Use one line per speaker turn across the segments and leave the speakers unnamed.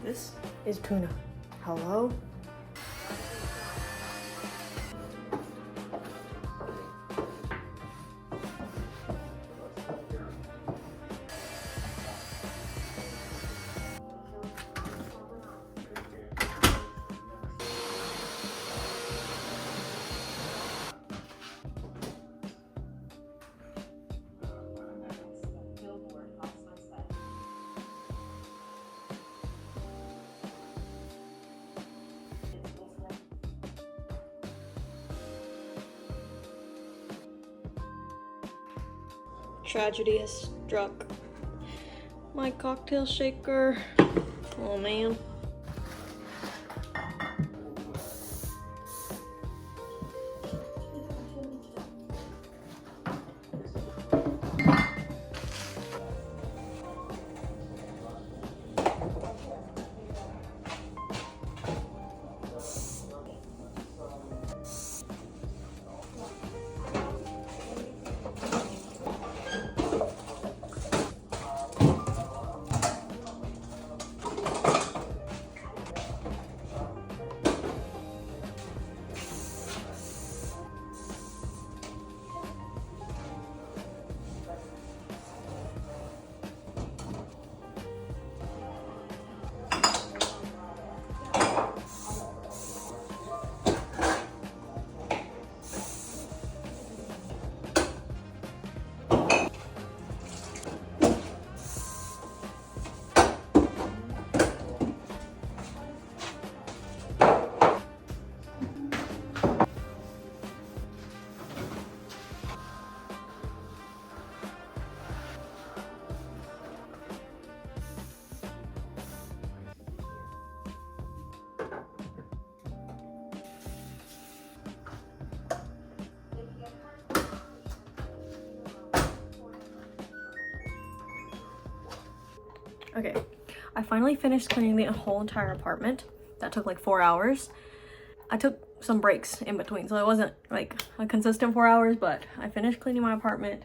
This is tuna. Hello? Tragedy has struck. My cocktail shaker. Oh man. Okay, I finally finished cleaning the whole entire apartment. That took like 4 hours. I took some breaks in between, so it wasn't like a consistent 4 hours, but I finished cleaning my apartment.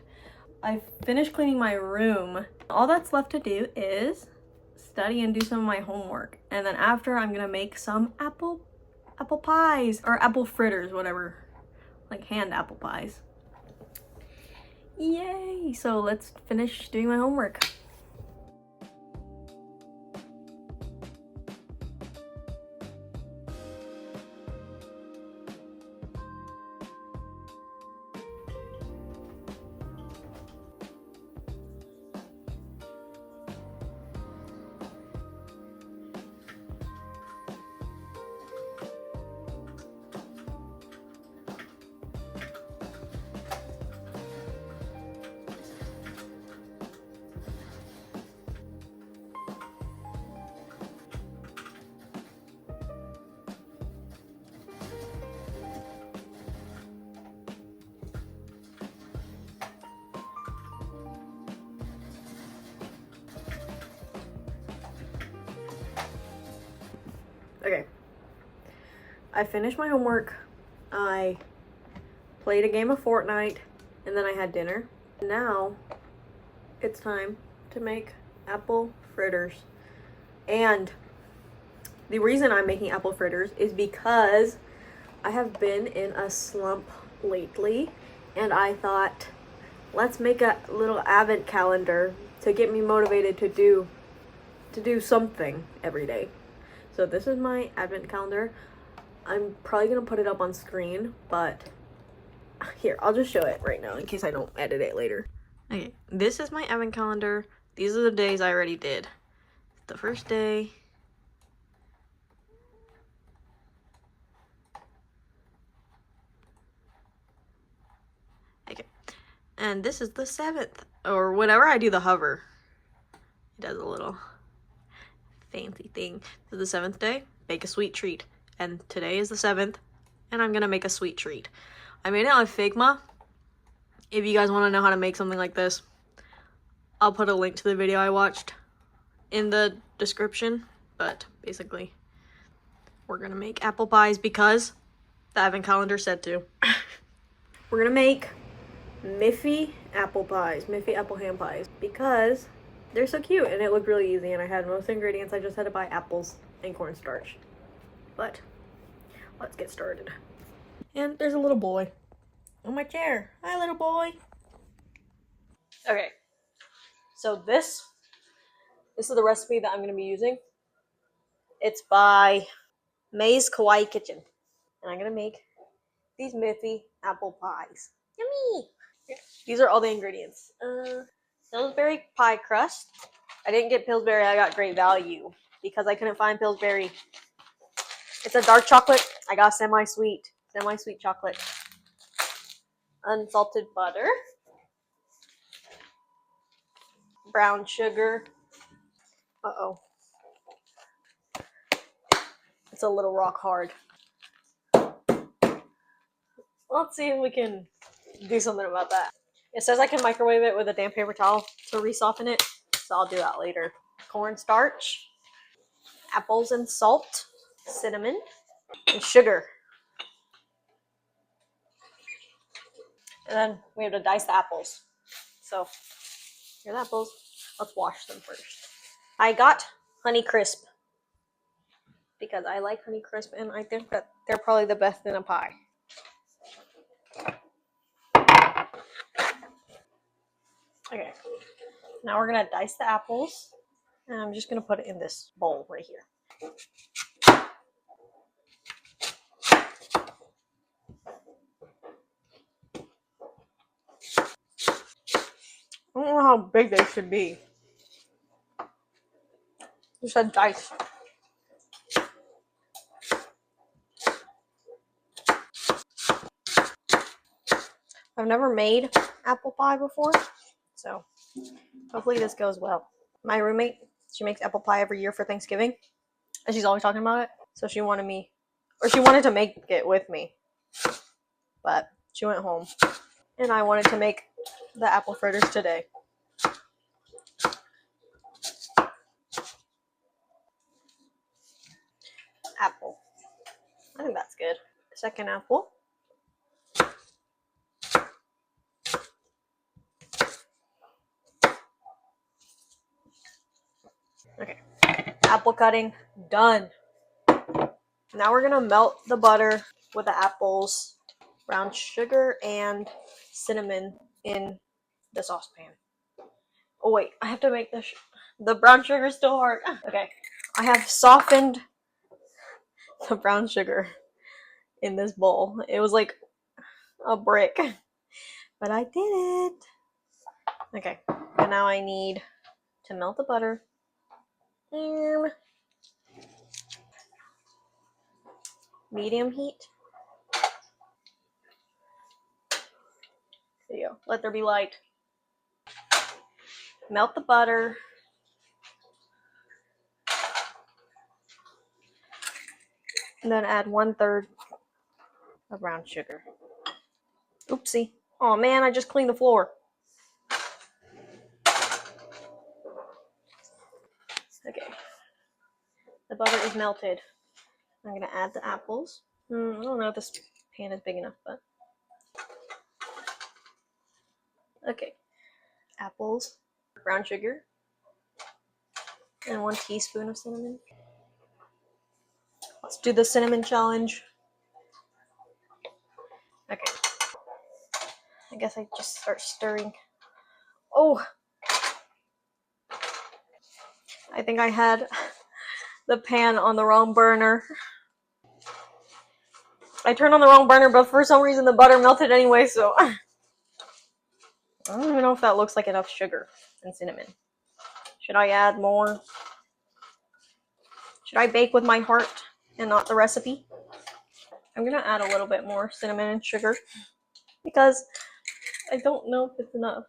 I finished cleaning my room. All that's left to do is study and do some of my homework. And then after, I'm gonna make some apple pies or apple fritters, whatever, like hand apple pies. Yay! So let's finish doing my homework. Okay, I finished my homework, I played a game of Fortnite, and then I had dinner. Now, it's time to make apple fritters. And the reason I'm making apple fritters is because I have been in a slump lately, and I thought, let's make a little advent calendar to get me motivated to do something every day. So this is my advent calendar. I'm probably gonna put it up on screen, but here, I'll just show it right now in case I don't edit it later. Okay, this is my advent calendar. These are the days I already did. The first day. Okay, and this is the 7th, or whenever I do the hover, it does a little fancy thing. So the 7th day, bake a sweet treat. And today is the 7th, and I'm gonna make a sweet treat. I made it on Figma. If you guys want to know how to make something like this, I'll put a link to the video I watched in the description. But basically, we're gonna make apple pies because the advent calendar said to. We're gonna make Miffy apple pies, Miffy apple ham pies, because they're so cute, and it looked really easy, and I had most ingredients. I just had to buy apples and cornstarch. But let's get started. And there's a little boy on my chair. Hi, little boy. Okay, so this is the recipe that I'm going to be using. It's by May's Kawaii Kitchen, and I'm going to make these Miffy apple pies. Yummy! These are all the ingredients. Pillsbury pie crust. I didn't get Pillsbury, I got Great Value because I couldn't find Pillsbury. It's a dark chocolate. I got semi-sweet chocolate. Unsalted butter. Brown sugar. Uh-oh. It's a little rock hard. Let's see if we can do something about that. It says I can microwave it with a damp paper towel to re-soften it, so I'll do that later. Cornstarch, apples and salt, cinnamon, and sugar. And then we have to dice the apples. So, here's the apples. Let's wash them first. I got Honey Crisp because I like Honey Crisp, and I think that they're probably the best in a pie. Okay, now we're gonna dice the apples, and I'm just gonna put it in this bowl right here. I don't know how big they should be. You said dice. I've never made apple pie before, so hopefully this goes well. My roommate, she makes apple pie every year for Thanksgiving, and she's always talking about it. So she wanted to make it with me, but she went home, and I wanted to make the apple fritters today. Apple. I think that's good. Second apple. Okay. Apple cutting done. Now we're gonna melt the butter with the apples, brown sugar, and cinnamon in the saucepan. Oh wait, I have to make the brown sugar still hard. Okay, I have softened the brown sugar in this bowl. It was like a brick, but I did it. Okay, and now I need to melt the butter. Medium heat. There you go. Let there be light. Melt the butter. And then add 1/3 of brown sugar. Oopsie. Oh man, I just cleaned the floor. Okay. The butter is melted. I'm gonna add the apples. I don't know if this pan is big enough, but okay. Apples, brown sugar, and 1 teaspoon of cinnamon. Let's do the cinnamon challenge. Okay. I guess I just start stirring. Oh! I think I had the pan on the wrong burner. I turned on the wrong burner, but for some reason the butter melted anyway, so I don't even know if that looks like enough sugar and cinnamon. Should I add more? Should I bake with my heart and not the recipe? I'm gonna add a little bit more cinnamon and sugar because I don't know if it's enough.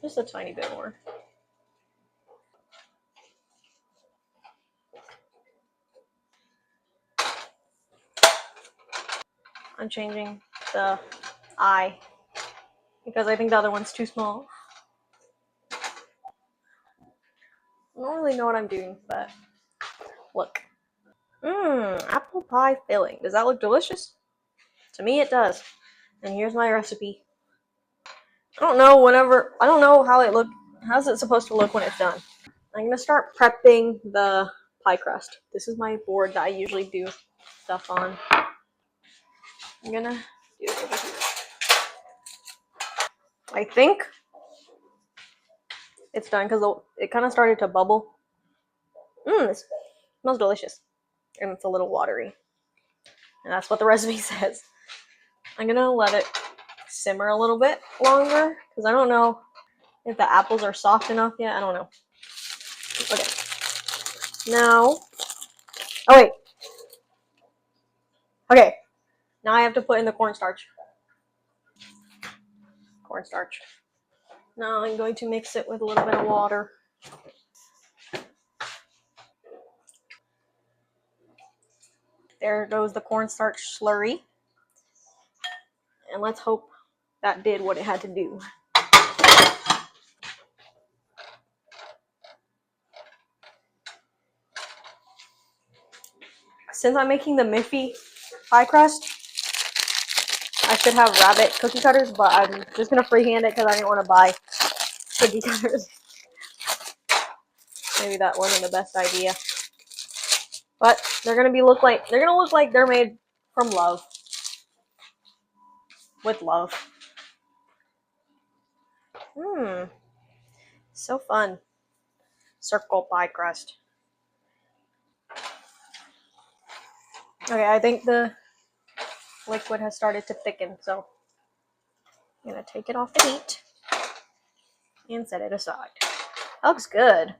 Just a tiny bit more. I'm changing the eye because I think the other one's too small. I don't really know what I'm doing, but look. Apple pie filling. Does that look delicious? To me it does. And here's my recipe. I don't know how it looked How's it supposed to look when it's done? I'm gonna start prepping the pie crust. This is my board that I usually do stuff on. I'm gonna do it over here. I think it's done because it kind of started to bubble. It smells delicious. And it's a little watery. And that's what the recipe says. I'm gonna let it simmer a little bit longer because I don't know if the apples are soft enough yet. I don't know. Okay. Now, oh wait. Okay. Now I have to put in the cornstarch. Cornstarch. Now I'm going to mix it with a little bit of water. There goes the cornstarch slurry. And let's hope that did what it had to do. Since I'm making the Miffy pie crust, I should have rabbit cookie cutters, but I'm just going to freehand it because I didn't want to buy cookie cutters. Maybe that wasn't the best idea. But they're going to look like they're made from love. With love. So fun. Circle pie crust. Okay, I think the liquid has started to thicken, so I'm going to take it off the heat and set it aside. That looks good.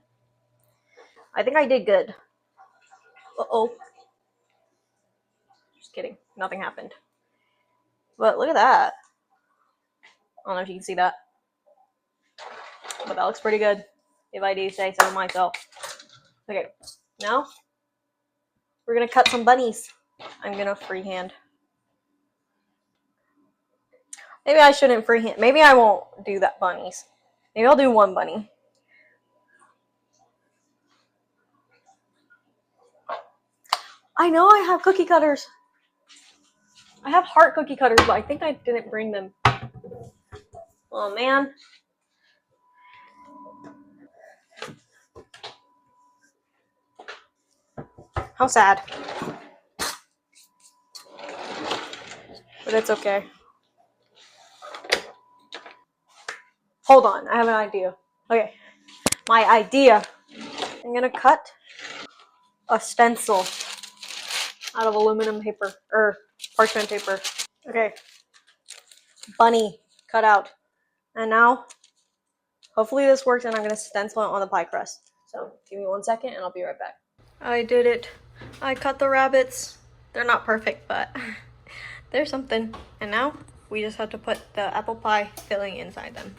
I think I did good. Uh-oh. Just kidding. Nothing happened. But look at that. I don't know if you can see that. But that looks pretty good, if I do say so myself. Okay, now we're going to cut some bunnies. I'm going to freehand. Maybe I shouldn't freehand. Maybe I won't do that bunnies. Maybe I'll do one bunny. I know I have cookie cutters. I have heart cookie cutters, but I think I didn't bring them. Oh, man. How sad. But it's okay. Hold on, I have an idea. Okay, my idea. I'm gonna cut a stencil out of aluminum paper, or parchment paper. Okay, bunny cut out. And now, hopefully this works and I'm gonna stencil it on the pie crust. So, give me 1 second and I'll be right back. I did it. I cut the rabbits. They're not perfect, but they're something. And now, we just have to put the apple pie filling inside them.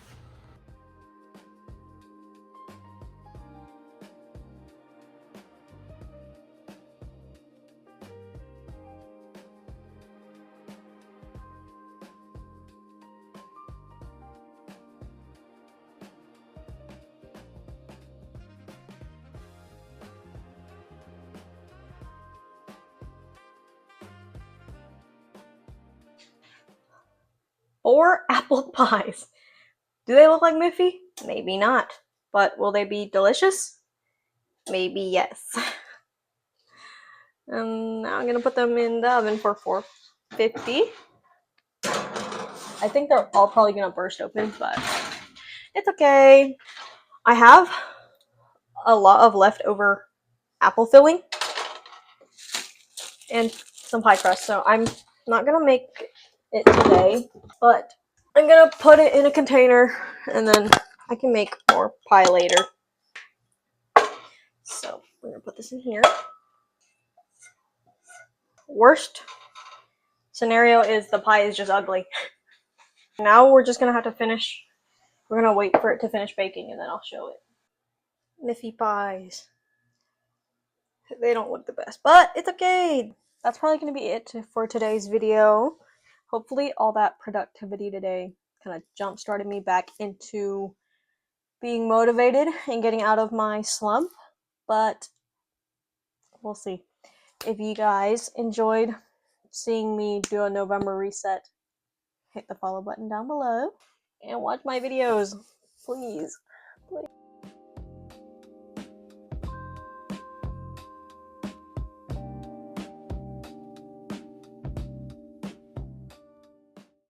Four apple pies. Do they look like Miffy? Maybe not. But will they be delicious? Maybe yes. And now I'm gonna put them in the oven for 450. I think they're all probably gonna burst open, but it's okay. I have a lot of leftover apple filling and some pie crust, so I'm not gonna make it today, but I'm gonna put it in a container and then I can make more pie later. So we're gonna put this in here. Worst scenario is the pie is just ugly. Now we're just gonna have to finish. We're gonna wait for it to finish baking and then I'll show it. Miffy pies. They don't look the best, but it's okay. That's probably gonna be it for today's video. Hopefully all that productivity today kind of jump started me back into being motivated and getting out of my slump, but we'll see. If you guys enjoyed seeing me do a November reset, hit the follow button down below and watch my videos, please.